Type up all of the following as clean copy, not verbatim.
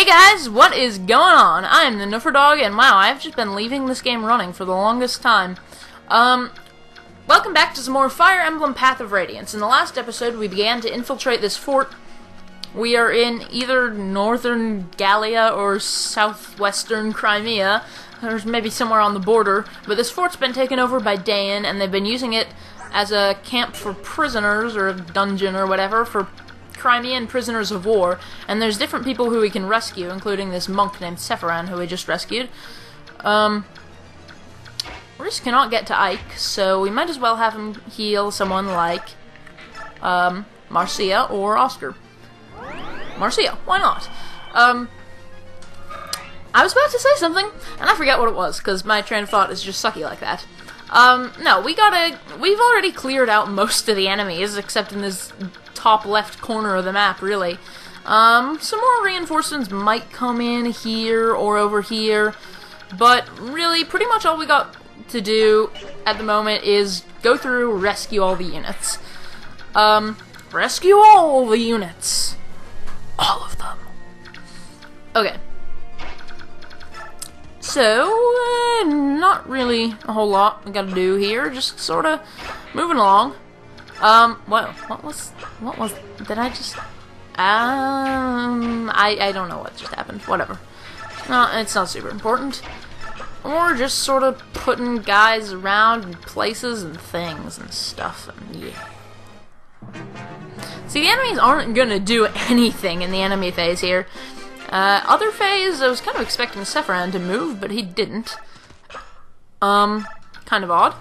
guys, what is going on? I am the Nuffer Dog, and wow, I've just been leaving this game running for the longest time. Welcome back to some more Fire Emblem Path of Radiance. In the last episode, we began to infiltrate this fort. We are in either northern Gallia or southwestern Crimea. There's maybe somewhere on the border, but this fort's been taken over by Dayan, and they've been using it as a camp for prisoners, or a dungeon or whatever, for Crimean prisoners of war, and there's different people who we can rescue, including this monk named Sephiran, who we just rescued. Riss cannot get to Ike, so we might as well have him heal someone like Marcia or Oscar. Marcia, why not? I was about to say something, and I forget what it was, because my train of thought is just sucky like that. No, we've already cleared out most of the enemies, except in this top left corner of the map, really. Some more reinforcements might come in here or over here, but really, pretty much all we got to do at the moment is go through, rescue all the units. Rescue all the units. All of them. Okay. So, not really a whole lot we gotta do here, just sorta moving along. Whoa, what was, did I just, I don't know what just happened, whatever. No, it's not super important. We're just sort of putting guys around in places and things and stuff, and yeah. See, the enemies aren't gonna do anything in the enemy phase here. Other phase, I was kind of expecting Sephiran to move, but he didn't. Kind of odd.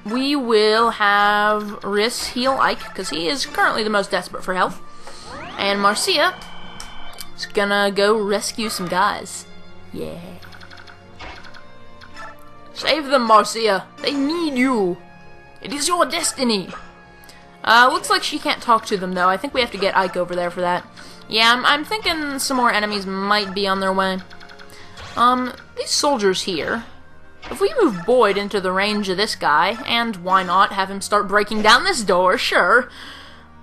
We will have Riss heal Ike, because he is currently the most desperate for health. And Marcia is gonna go rescue some guys. Yeah. Save them, Marcia. They need you. It is your destiny. Looks like she can't talk to them, though. I think we have to get Ike over there for that. Yeah, I'm thinking some more enemies might be on their way. These soldiers here, if we move Boyd into the range of this guy, and why not have him start breaking down this door, sure,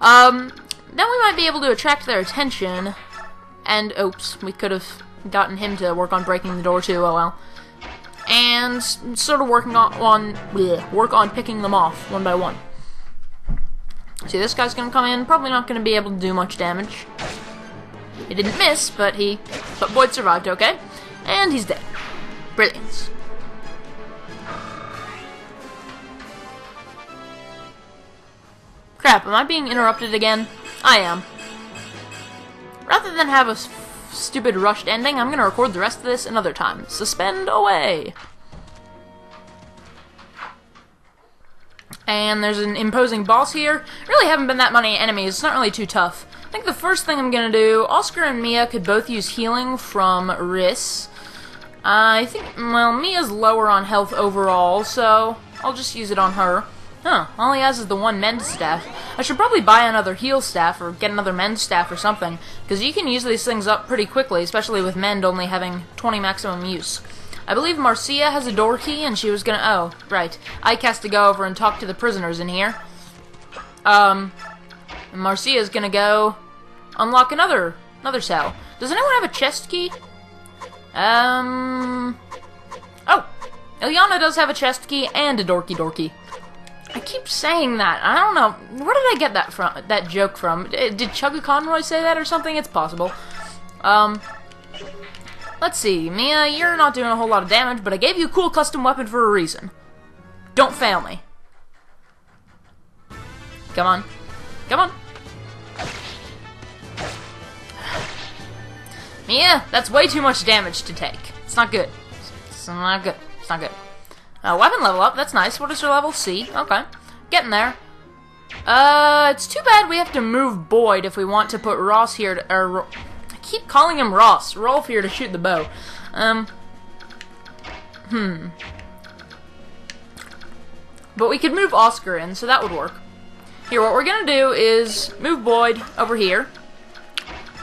then we might be able to attract their attention, and, oops, we could have gotten him to work on breaking the door too, oh well, and sort of work on picking them off one by one. See, this guy's gonna come in, probably not gonna be able to do much damage. He didn't miss, but Boyd survived, okay? And he's dead. Brilliant. Crap, am I being interrupted again? I am. Rather than have a stupid rushed ending, I'm gonna record the rest of this another time. Suspend away! And there's an imposing boss here. Really haven't been that many enemies, it's not really too tough. I think the first thing I'm gonna do, Oscar and Mia could both use healing from Riss. I think, well, Mia's lower on health overall, so I'll just use it on her. Huh, all he has is the one mend staff. I should probably buy another heal staff, or get another mend staff or something, because you can use these things up pretty quickly, especially with mend only having 20 maximum use. I believe Marcia has a door key, and she was gonna, oh, right. Ike has to go over and talk to the prisoners in here. Marcia's gonna go unlock another cell. Does anyone have a chest key? Oh, Ilyana does have a chest key and a dorky. I keep saying that. I don't know. Where did I get that joke from? Did Chugga Conroy say that or something? It's possible. Let's see. Mia, you're not doing a whole lot of damage, but I gave you a cool custom weapon for a reason. Don't fail me. Come on. Come on. Mia, that's way too much damage to take. It's not good. It's not good. It's not good. Weapon level up. That's nice. What is her level? C. Okay. Getting there. It's too bad we have to move Boyd if we want to put Ross here to, I keep calling him Ross. Rolf here to shoot the bow. But we could move Oscar in, so that would work. Here, what we're gonna do is move Boyd over here.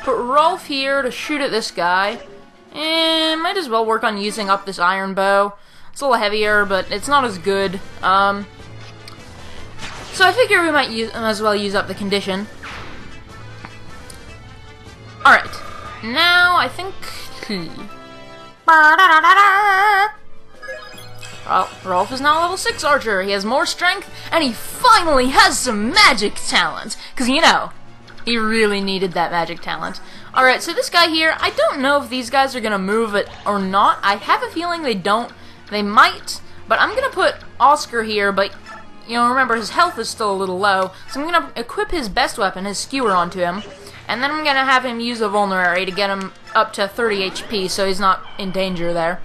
Put Rolf here to shoot at this guy. And might as well work on using up this iron bow. It's a little heavier, but it's not as good. So I figure we might as well use up the condition. Alright. now I think... Rolf is now level 6 archer. He has more strength, and he finally has some magic talent. Because, you know, he really needed that magic talent. Alright, so this guy here, I don't know if these guys are going to move it or not. I have a feeling they don't. They might, but I'm going to put Oscar here, but, you know, remember, his health is still a little low. So I'm going to equip his best weapon, his skewer, onto him. And then I'm going to have him use a vulnerary to get him up to 30 HP, so he's not in danger there.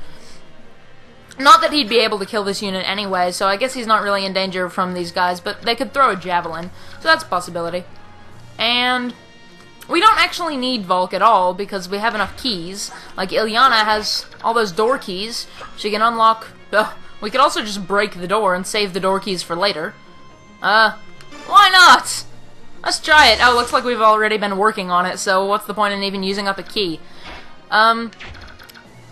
Not that he'd be able to kill this unit anyway, so I guess he's not really in danger from these guys, but they could throw a javelin, so that's a possibility. And we don't actually need Volk at all, because we have enough keys. Like, Ilyana has all those door keys. She can unlock... we could also just break the door and save the door keys for later. Why not? Let's try it. Oh, looks like we've already been working on it, so what's the point in even using up a key?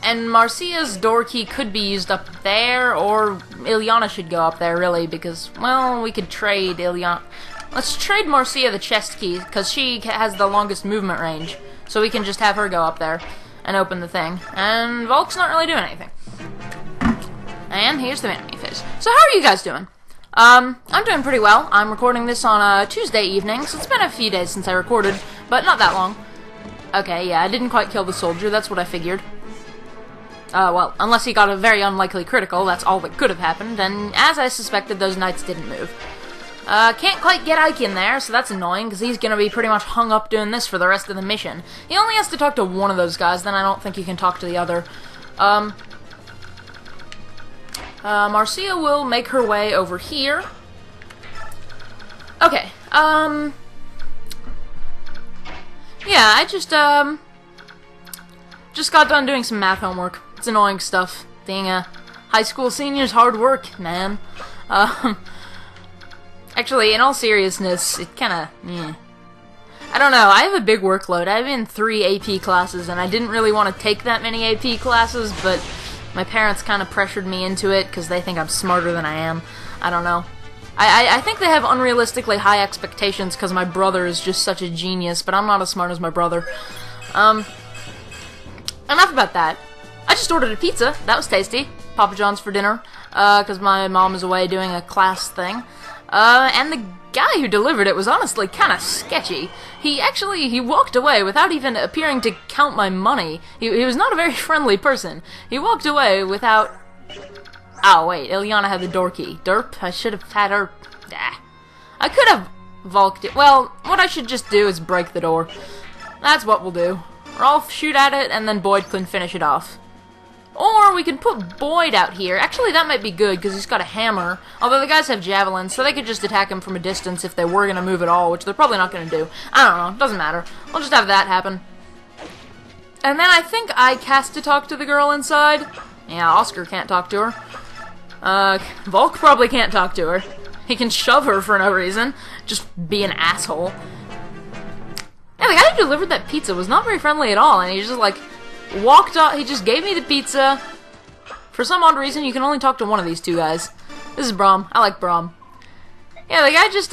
And Marcia's door key could be used up there, or Ilyana should go up there, really, because, well, we could trade Ilyana. Let's trade Marcia the chest key, because she has the longest movement range, so we can just have her go up there and open the thing. And Volk's not really doing anything. And here's the enemy phase. So how are you guys doing? I'm doing pretty well. I'm recording this on a Tuesday evening, so it's been a few days since I recorded, but not that long. Okay, yeah, I didn't quite kill the soldier, that's what I figured. Well, unless he got a very unlikely critical, that's all that could have happened, and as I suspected, those knights didn't move. Can't quite get Ike in there, so that's annoying, because he's gonna be pretty much hung up doing this for the rest of the mission. He only has to talk to one of those guys, then I don't think he can talk to the other. Marcia will make her way over here. Okay, yeah, I just got done doing some math homework. It's annoying stuff. Being a high school senior's hard work, man. Actually, in all seriousness, it kinda, I don't know, I have a big workload. I have in 3 AP classes, and I didn't really want to take that many AP classes, but my parents kind of pressured me into it, because they think I'm smarter than I am. I don't know. I think they have unrealistically high expectations, because my brother is just such a genius, but I'm not as smart as my brother. Enough about that. I just ordered a pizza. That was tasty. Papa John's for dinner, because my mom is away doing a class thing. And the guy who delivered it was honestly kind of sketchy. He walked away without even appearing to count my money. He was not a very friendly person. He walked away without... Oh, wait, Ilyana had the door key. Derp, I should have had her... I could have Volked it. Well, what I should just do is break the door. That's what we'll do. Rolf shoot at it, and then Boyd can finish it off. Or we can put Boyd out here. Actually, that might be good, because he's got a hammer. Although the guys have javelins, so they could just attack him from a distance if they were going to move at all, which they're probably not going to do. I don't know. Doesn't matter. We'll just have that happen. And then I think Ike has to talk to the girl inside. Yeah, Oscar can't talk to her. Volk probably can't talk to her. He can shove her for no reason. Just be an asshole. Yeah, the guy who delivered that pizza was not very friendly at all, and he just, like, walked off. He just gave me the pizza. For some odd reason, you can only talk to one of these two guys. This is Brom. I like Brom. Yeah, the guy just,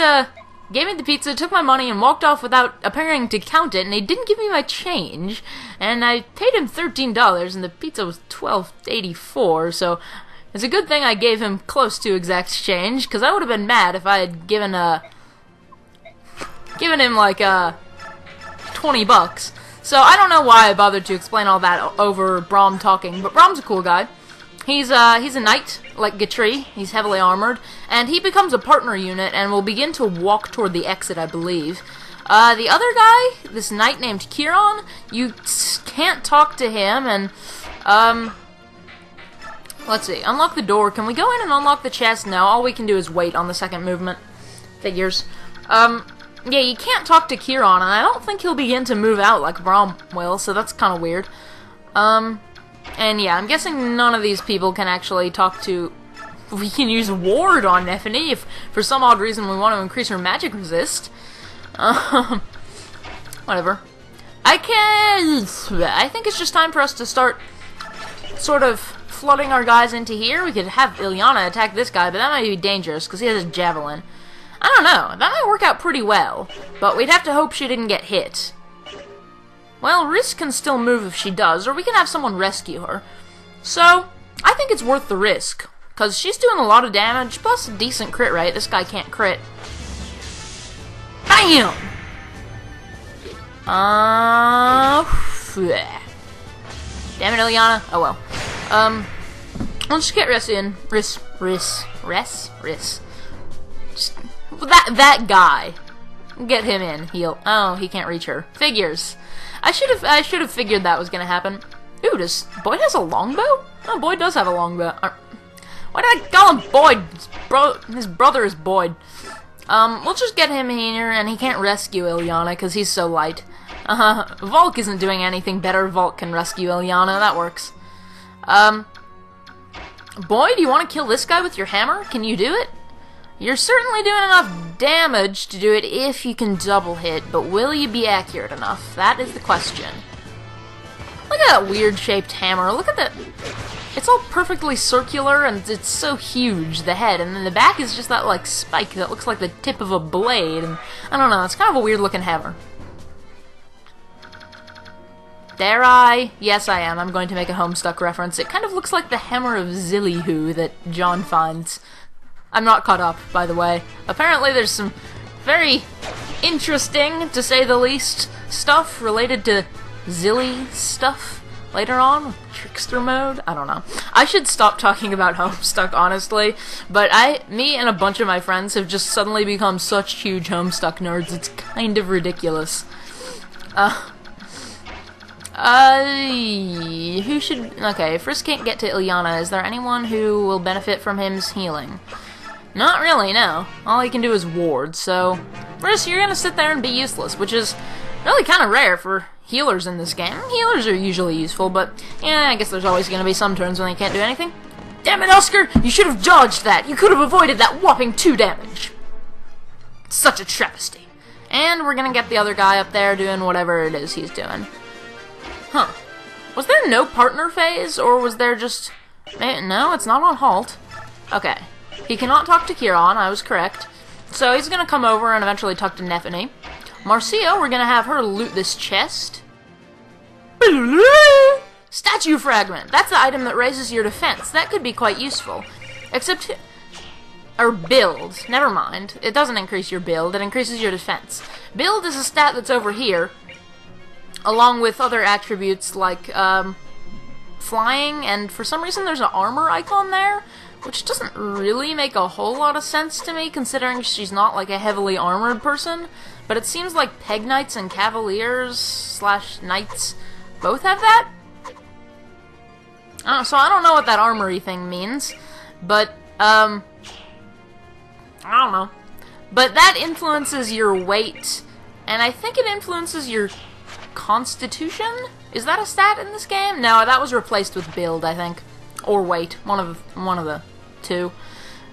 gave me the pizza, took my money, and walked off without appearing to count it, and he didn't give me my change. And I paid him $13, and the pizza was $12.84, so it's a good thing I gave him close to exact change, because I would have been mad if I had given him, like, $20. So I don't know why I bothered to explain all that over Brom talking, but Brom's a cool guy. He's a knight, like Gatri. He's heavily armored, and he becomes a partner unit and will begin to walk toward the exit, I believe. The other guy, this knight named Kieran, you can't talk to him, and, let's see, unlock the door. Can we go in and unlock the chest? No, all we can do is wait on the second movement. Figures. Yeah, you can't talk to Kieran, and I don't think he'll begin to move out like Brom will, so that's kind of weird. And yeah, I'm guessing none of these people can actually talk to... We can use Ward on Neffany if, for some odd reason, we want to increase her magic resist. Whatever. I think it's just time for us to start sort of flooding our guys into here. We could have Ilyana attack this guy, but that might be dangerous, because he has a javelin. I don't know. That might work out pretty well, but we'd have to hope she didn't get hit. Well, Risk can still move if she does, or we can have someone rescue her. So, I think it's worth the risk, because she's doing a lot of damage, plus a decent crit rate. This guy can't crit. BAM! Damn it, Ilyana. Oh well. Let's just get Riss in. Riss. Just, that guy. Get him in. Heal. Oh, he can't reach her. Figures. I should have figured that was gonna happen. Ooh, does Boyd has a longbow? Oh, Boyd does have a longbow. Why did I call him Boyd? His brother is Boyd. We'll just get him here, and he can't rescue Ilyana because he's so light. Volk isn't doing anything better. Volk can rescue Ilyana. That works. Boyd, you want to kill this guy with your hammer? Can you do it? You're certainly doing enough damage to do it if you can double hit, but will you be accurate enough? That is the question. Look at that weird-shaped hammer. Look at that. It's all perfectly circular, and it's so huge, the head, and then the back is just that, like, spike that looks like the tip of a blade, and I don't know, it's kind of a weird-looking hammer. Dare I? Yes, I am. I'm going to make a Homestuck reference. It kind of looks like the hammer of Zillyhoo that John finds. I'm not caught up, by the way. Apparently there's some very interesting, to say the least, stuff related to Zilly stuff later on, Trickster mode. I don't know. I should stop talking about Homestuck, honestly, but me and a bunch of my friends have just suddenly become such huge Homestuck nerds, it's kind of ridiculous. Who should... Okay, if Risk can't get to Ilyana, is there anyone who will benefit from him's healing? Not really, no. All he can do is ward, so... Risk, you're gonna sit there and be useless, which is really kind of rare for healers in this game. Healers are usually useful, but yeah, I guess there's always gonna be some turns when they can't do anything. Damn it, Oscar! You should have dodged that! You could have avoided that whopping 2 damage! Such a travesty. And we're gonna get the other guy up there doing whatever it is he's doing. Huh. Was there no partner phase, or was there just... No, it's not on halt. Okay. He cannot talk to Kieran, I was correct. So he's gonna come over and eventually talk to Nephany. Marcia, we're gonna have her loot this chest. Statue fragment! That's the item that raises your defense. That could be quite useful. Except... Or build. Never mind. It doesn't increase your build, it increases your defense. Build is a stat that's over here, along with other attributes like, flying, and for some reason there's an armor icon there, which doesn't really make a whole lot of sense to me, considering she's not, like, a heavily armored person, but it seems like Peg Knights and Cavaliers / Knights both have that? So I don't know what that armory thing means, but, I don't know. But that influences your weight, and I think it influences your Constitution? Is that a stat in this game? No, that was replaced with build, I think. Or weight. One of the two.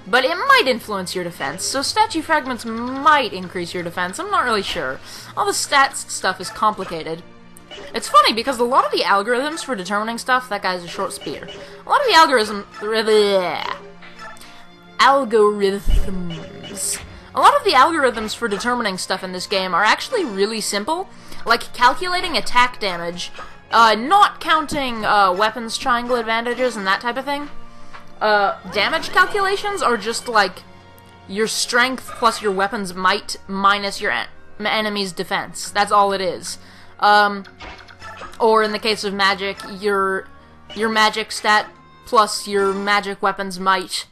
But it might influence your defense, so statue fragments might increase your defense. I'm not really sure. All the stats stuff is complicated. It's funny, because a lot of the algorithms for determining stuff... That guy's a short spear. A lot of the algorithms... A lot of the algorithms for determining stuff in this game are actually really simple. Like calculating attack damage, not counting weapons triangle advantages and that type of thing. Damage calculations are just like your strength plus your weapon's might minus your enemy's defense. That's all it is. Or in the case of magic, your magic stat plus your magic weapon's might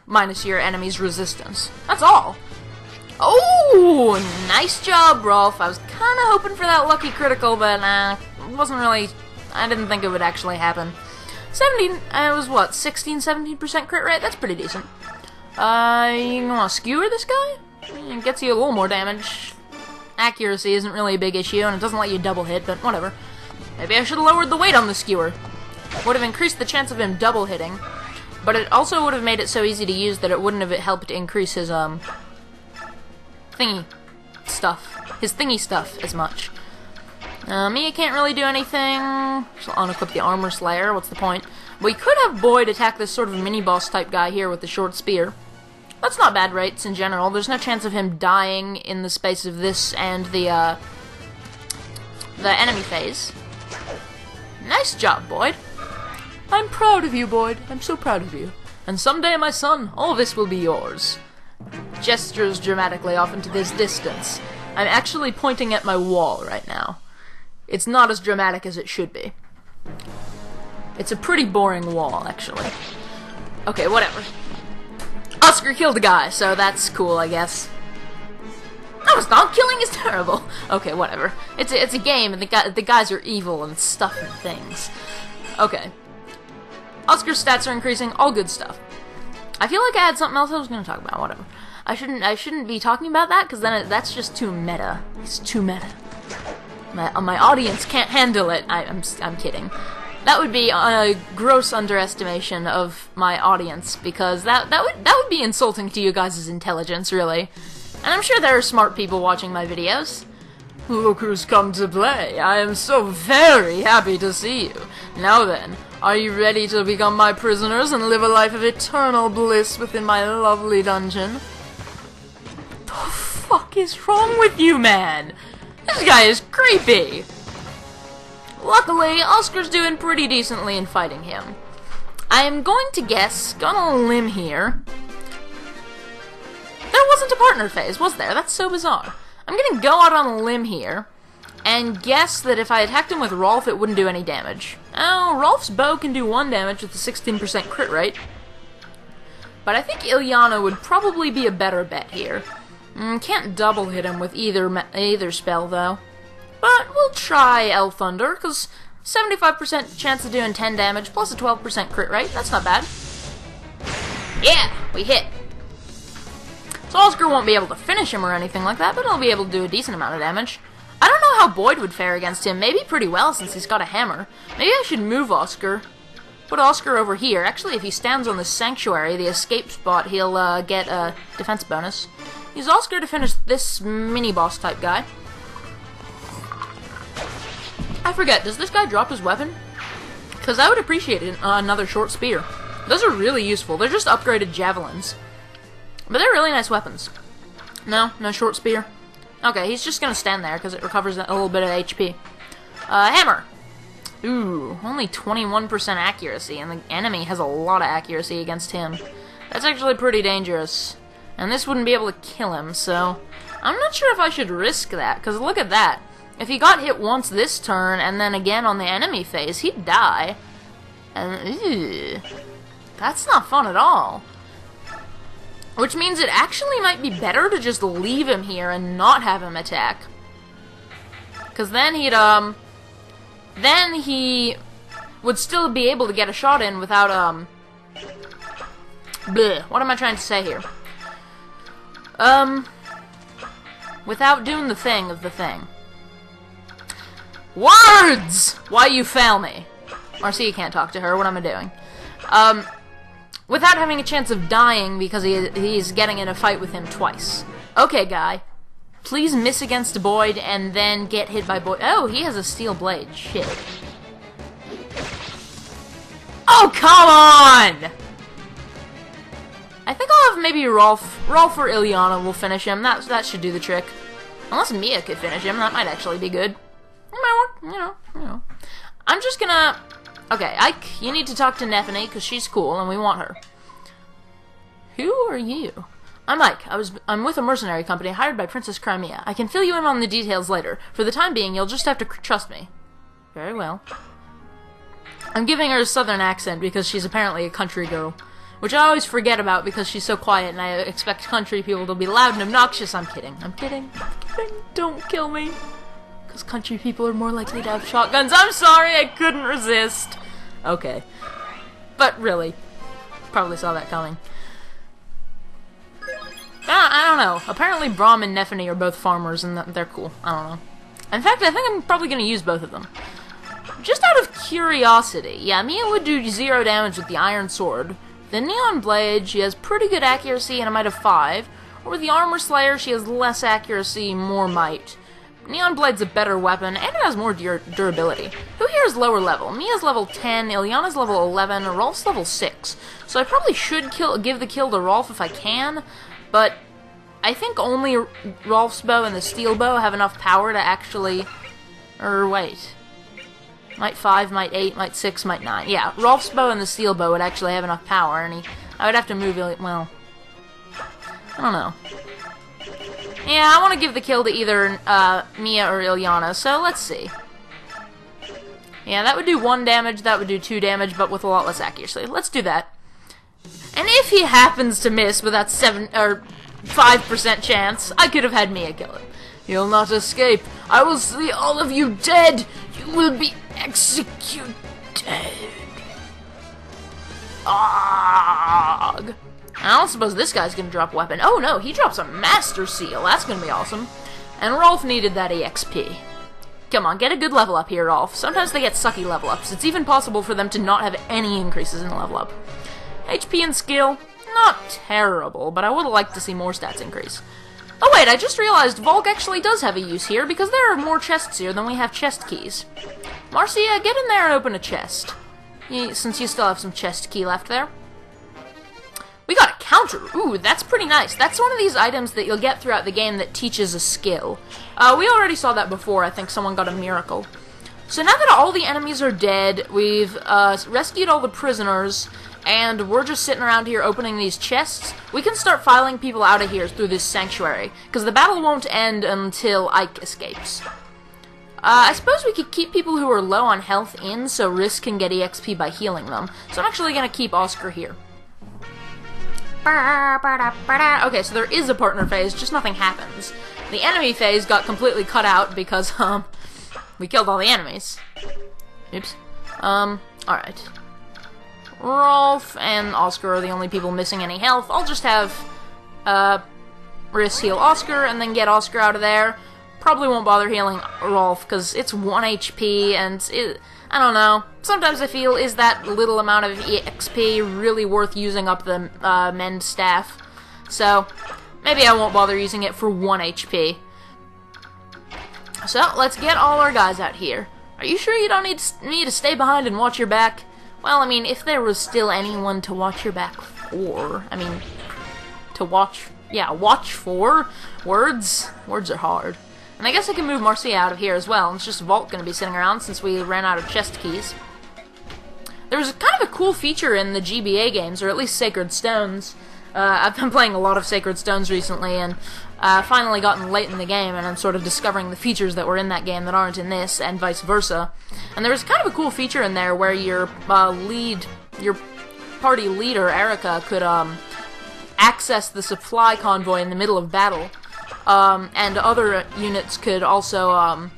minus your enemy's resistance. That's all. Oh, nice job, Rolf. I was kind of hoping for that lucky critical, but it wasn't really... I didn't think it would actually happen. 17, it was what, 16-17% crit rate? That's pretty decent. You want to skewer this guy? It gets you a little more damage. Accuracy isn't really a big issue, and it doesn't let you double hit, but whatever. Maybe I should have lowered the weight on the skewer. Would have increased the chance of him double hitting, but it also would have made it so easy to use that it wouldn't have helped increase his, thingy stuff as much. Mia can't really do anything. She'll unequip the Armor Slayer, what's the point? We could have Boyd attack this sort of mini-boss type guy here with the short spear. That's not bad rates in general. There's no chance of him dying in the space of this and the, the enemy phase. Nice job, Boyd. I'm proud of you, Boyd. I'm so proud of you. And someday, my son, all this will be yours. Gestures dramatically off into this distance. I'm actually pointing at my wall right now. It's not as dramatic as it should be. It's a pretty boring wall, actually. Okay, whatever. Oscar killed a guy, so that's cool, I guess. No, it's not. Killing is terrible. Okay, whatever. It's a game, and the guys are evil and stuff and things. Okay. Oscar's stats are increasing. All good stuff. I feel like I had something else I was going to talk about. Whatever. I shouldn't be talking about that, because then that's just too meta. It's too meta. My audience can't handle it. I'm kidding. That would be a gross underestimation of my audience, because that would be insulting to you guys' intelligence, really. And I'm sure there are smart people watching my videos. Look who's come to play. I am so very happy to see you. Now then, are you ready to become my prisoners and live a life of eternal bliss within my lovely dungeon? What the fuck is wrong with you, man? This guy is creepy. Luckily, Oscar's doing pretty decently in fighting him. I am going to guess, gone on a limb here. There wasn't a partner phase, was there? That's so bizarre. I'm gonna go out on a limb here and guess that if I attacked him with Rolf, it wouldn't do any damage. Oh, Rolf's bow can do 1 damage with a 16% crit rate. But I think Ilyana would probably be a better bet here. Can't double hit him with either spell, though. But we'll try El Thunder, because 75% chance of doing 10 damage, plus a 12% crit rate. That's not bad. Yeah, we hit. So Oscar won't be able to finish him or anything like that, but he'll be able to do a decent amount of damage. I don't know how Boyd would fare against him. Maybe pretty well, since he's got a hammer. Maybe I should move Oscar. Put Oscar over here. Actually, if he stands on the Sanctuary, the escape spot, he'll get a defense bonus. Use Oscar to finish this mini-boss type guy. I forget, does this guy drop his weapon? Because I would appreciate another short spear. Those are really useful. They're just upgraded javelins. But they're really nice weapons. No short spear. Okay, he's just gonna stand there because it recovers a little bit of HP. Hammer. Ooh, only 21% accuracy, and the enemy has a lot of accuracy against him. That's actually pretty dangerous. And this wouldn't be able to kill him, so I'm not sure if I should risk that, because look at that. If he got hit once this turn, and then again on the enemy phase, he'd die. And, ew, that's not fun at all. Which means it actually might be better to just leave him here and not have him attack. Because then he would still be able to get a shot in without, bleh, what am I trying to say here? Without doing the thing of the thing. Words! Why you fail me? Marcia can't talk to her, what am I doing? Without having a chance of dying because he's getting in a fight with him twice. Okay, guy. Please miss against Boyd and then get hit by Boyd. Oh, he has a steel blade. Shit. Oh, come on! I think I'll have maybe Rolf or Ilyana will finish him. That should do the trick. Unless Mia could finish him, that might actually be good. It might work, you know. I'm just gonna... Okay, Ike, you need to talk to Nephany, because she's cool, and we want her. Who are you? I'm Ike. I'm with a mercenary company hired by Princess Crimea. I can fill you in on the details later. For the time being, you'll just have to trust me. Very well. I'm giving her a southern accent, because she's apparently a country girl. Which I always forget about, because she's so quiet, and I expect country people to be loud and obnoxious. I'm kidding. I'm kidding. Don't kill me. Because country people are more likely to have shotguns. I'm sorry, I couldn't resist. Okay. But really, probably saw that coming. I don't know. Apparently Braum and Nephany are both farmers, and they're cool. I don't know. In fact, I think I'm probably going to use both of them. Just out of curiosity, yeah, Mia would do 0 damage with the Iron Sword. The Neon Blade, she has pretty good accuracy and a might of 5. Or with the Armor Slayer, she has less accuracy, more might. Neon Blade's a better weapon, and it has more durability. Who here is lower level? Mia's level 10, Ilyana's level 11, Rolf's level 6. So I probably should give the kill to Rolf if I can, but I think only Rolf's bow and the steel bow have enough power to actually Or wait. Might 5, might 8, might 6, might 9. Yeah, Rolf's bow and the steel bow would actually have enough power, and I would have to move it, well, I don't know. Yeah, I want to give the kill to either Mia or Ilyana, so let's see. Yeah, that would do 1 damage, that would do 2 damage, but with a lot less accuracy. Let's do that. And if he happens to miss with that 7 or 5% chance, I could have had Mia kill him. You'll not escape. I will see all of you dead. You will be executed. Ugh. I don't suppose this guy's gonna drop a weapon. Oh no, he drops a Master Seal. That's gonna be awesome. And Rolf needed that EXP. Come on, get a good level up here, Rolf. Sometimes they get sucky level ups. It's even possible for them to not have any increases in level up. HP and skill, not terrible, but I would like to see more stats increase. Oh wait, I just realized Volk actually does have a use here, because there are more chests here than we have chest keys. Marcia, get in there and open a chest. Since you still have some chest key left there. We got a counter. Ooh, that's pretty nice. That's one of these items that you'll get throughout the game that teaches a skill. We already saw that before. I think someone got a miracle. So now that all the enemies are dead, we've rescued all the prisoners, and we're just sitting around here opening these chests, we can start filing people out of here through this sanctuary, because the battle won't end until Ike escapes. I suppose we could keep people who are low on health in, so Risk can get EXP by healing them. So I'm actually going to keep Oscar here. Okay, so there is a partner phase, just nothing happens. The enemy phase got completely cut out because, we killed all the enemies. Oops. Alright. Rolf and Oscar are the only people missing any health. I'll just have, Risk heal Oscar, and then get Oscar out of there. Probably won't bother healing Rolf, because it's 1 HP, and I don't know. Sometimes I feel, is that little amount of EXP really worth using up the mend staff? So, maybe I won't bother using it for 1 HP. So, let's get all our guys out here. Are you sure you don't need me to stay behind and watch your back? Well, I mean, if there was still anyone to watch your back for, I mean, to watch, yeah, watch for? Words are hard. And I guess I can move Marcia out of here as well. It's just Vault going to be sitting around since we ran out of chest keys. There was kind of a cool feature in the GBA games, or at least Sacred Stones. I've been playing a lot of Sacred Stones recently, and finally gotten late in the game, and I'm sort of discovering the features that were in that game that aren't in this, and vice versa. And there was kind of a cool feature in there where your party leader, Erica, could access the supply convoy in the middle of battle. And other units could also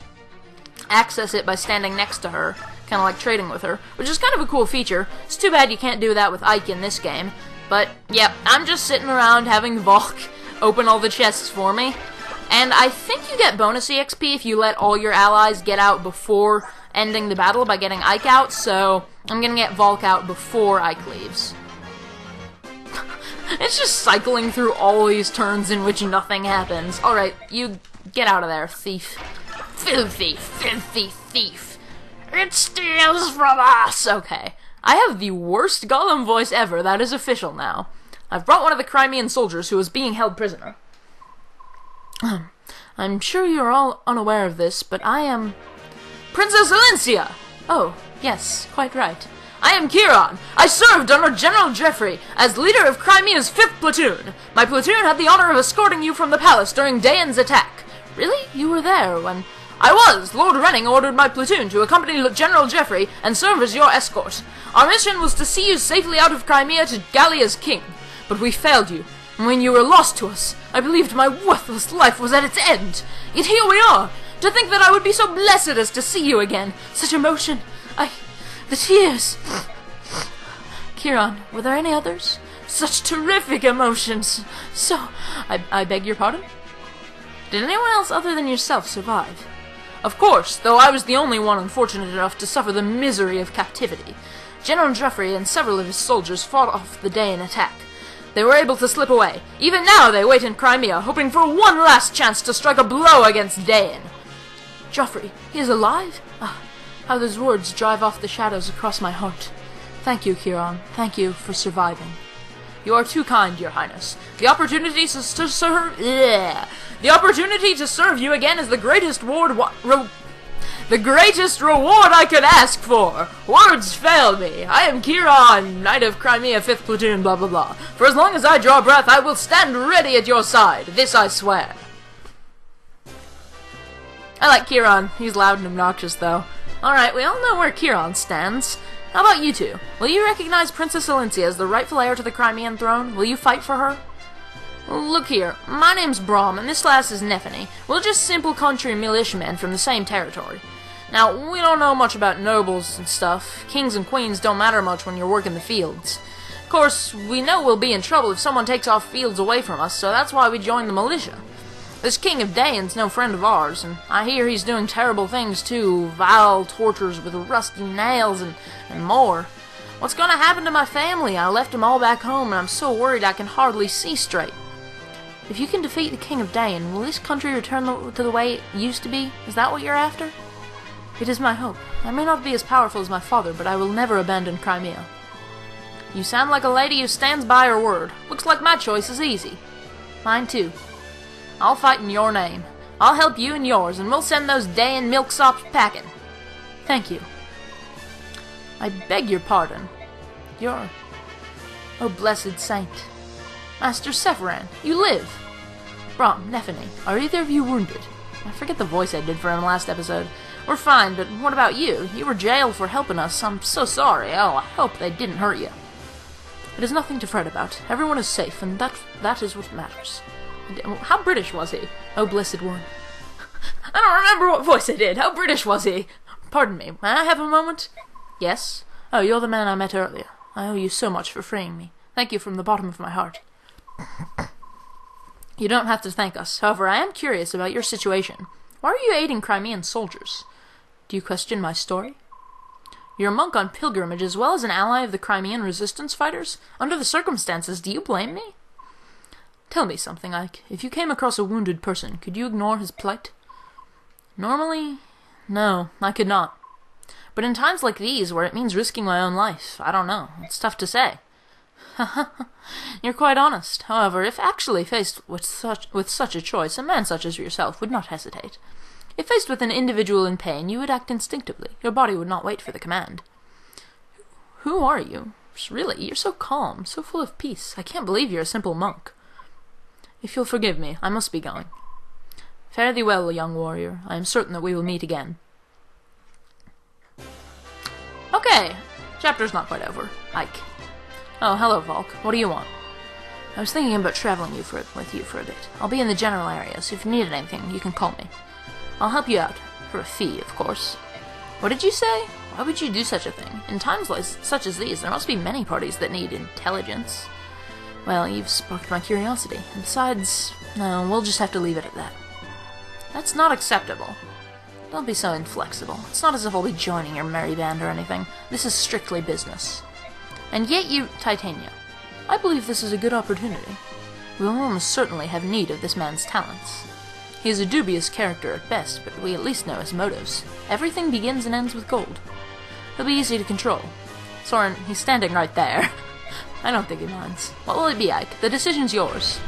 access it by standing next to her, kind of like trading with her, which is kind of a cool feature. It's too bad you can't do that with Ike in this game, but yeah, I'm just sitting around having Volk open all the chests for me, and I think you get bonus EXP if you let all your allies get out before ending the battle by getting Ike out, so I'm gonna get Volk out before Ike leaves. It's just cycling through all these turns in which nothing happens. Alright, you get out of there, thief. Filthy, filthy thief. It steals from us! Okay. I have the worst Gollum voice ever. That is official now. I've brought one of the Crimean soldiers who is being held prisoner. I'm sure you're all unaware of this, but I am... Princess Valencia! Oh, yes, quite right. I am Kieran. I served under General Jeffrey as leader of Crimea's 5th platoon. My platoon had the honor of escorting you from the palace during Dayan's attack. Really? You were there when... I was. Lord Renning ordered my platoon to accompany General Jeffrey and serve as your escort. Our mission was to see you safely out of Crimea to Gallia's king. But we failed you. And when you were lost to us, I believed my worthless life was at its end. Yet here we are. To think that I would be so blessed as to see you again. Such emotion. The tears. Kieran, were there any others? Such terrific emotions. So, I beg your pardon? Did anyone else other than yourself survive? Of course, though I was the only one unfortunate enough to suffer the misery of captivity. General Jeffrey and several of his soldiers fought off the Dayan attack. They were able to slip away. Even now they wait in Crimea, hoping for one last chance to strike a blow against Dayan. Joffrey, he is alive? Ah, how those words drive off the shadows across my heart. Thank you, Kieran. Thank you for surviving. You are too kind, Your Highness. The opportunity to serve you again is the greatest The greatest reward I could ask for! Words fail me! I am Kieran, Knight of Crimea, 5th Platoon, blah blah blah. For as long as I draw breath, I will stand ready at your side. This I swear. I like Kieran. He's loud and obnoxious, though. Alright, we all know where Kieran stands. How about you two? Will you recognize Princess Elincia as the rightful heir to the Crimean throne? Will you fight for her? Look here, my name's Brahm, and this lass is Nephany. We're just simple country militiamen from the same territory. Now, we don't know much about nobles and stuff. Kings and queens don't matter much when you're working the fields. Of course, we know we'll be in trouble if someone takes our fields away from us, so that's why we joined the militia. This King of Dayan's no friend of ours, and I hear he's doing terrible things too, vile tortures with rusty nails and more. What's gonna happen to my family? I left them all back home, and I'm so worried I can hardly see straight. If you can defeat the King of Dayan, will this country return to the way it used to be? Is that what you're after? It is my hope. I may not be as powerful as my father, but I will never abandon Crimea. You sound like a lady who stands by her word. Looks like my choice is easy. Mine too. I'll fight in your name. I'll help you in yours, and we'll send those Dayan milksops packing. Thank you. I beg your pardon. You're... Oh, blessed saint. Master Sephiran, you live! Brahm, Nephany, are either of you wounded? I forget the voice I did for him last episode. We're fine, but what about you? You were jailed for helping us. I'm so sorry. Oh, I hope they didn't hurt you. It is nothing to fret about. Everyone is safe, and that is what matters. How British was he? Oh, blessed one. I don't remember what voice I did. How British was he? Pardon me, may I have a moment? Yes? Oh, you're the man I met earlier. I owe you so much for freeing me. Thank you from the bottom of my heart. You don't have to thank us. However, I am curious about your situation. Why are you aiding Crimean soldiers? Do you question my story? You're a monk on pilgrimage as well as an ally of the Crimean resistance fighters? Under the circumstances, do you blame me? Tell me something, Ike. If you came across a wounded person, could you ignore his plight? Normally, no, I could not. But in times like these, where it means risking my own life, I don't know. It's tough to say. You're quite honest. However, if actually faced with such a choice, a man such as yourself would not hesitate. If faced with an individual in pain, you would act instinctively. Your body would not wait for the command. Who are you? Really, you're so calm, so full of peace. I can't believe you're a simple monk. If you'll forgive me, I must be going. Fare thee well, young warrior. I am certain that we will meet again. Okay, chapter's not quite over. Ike. Oh, hello, Volk. What do you want? I was thinking about traveling with you for a bit. I'll be in the general area, so if you need anything, you can call me. I'll help you out. For a fee, of course. What did you say? Why would you do such a thing? In times such as these, there must be many parties that need intelligence. Well, you've sparked my curiosity. And besides, no, we'll just have to leave it at that. That's not acceptable. Don't be so inflexible. It's not as if I'll be joining your merry band or anything. This is strictly business. And yet you, Titania, I believe this is a good opportunity. We will almost certainly have need of this man's talents. He is a dubious character at best, but we at least know his motives. Everything begins and ends with gold. He'll be easy to control. Soren, he's standing right there. I don't think he minds. What will it be, Ike? The decision's yours.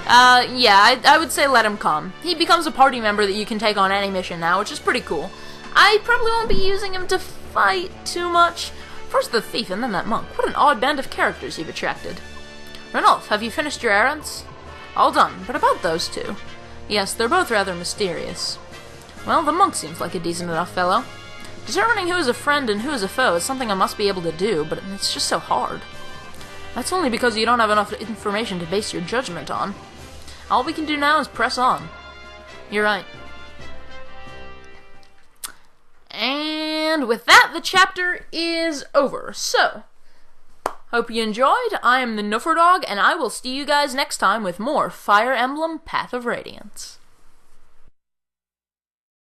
Yeah, I would say let him come. He becomes a party member that you can take on any mission now, which is pretty cool. I probably won't be using him to fight too much. First the thief, and then that monk. What an odd band of characters you've attracted. Ranulf, have you finished your errands? All done, but about those two. Yes, they're both rather mysterious. Well, the monk seems like a decent enough fellow. Determining who is a friend and who is a foe is something I must be able to do, but it's just so hard. That's only because you don't have enough information to base your judgment on. All we can do now is press on. You're right. And with that, the chapter is over. So, hope you enjoyed. I am the Nufferdog, and I will see you guys next time with more Fire Emblem Path of Radiance.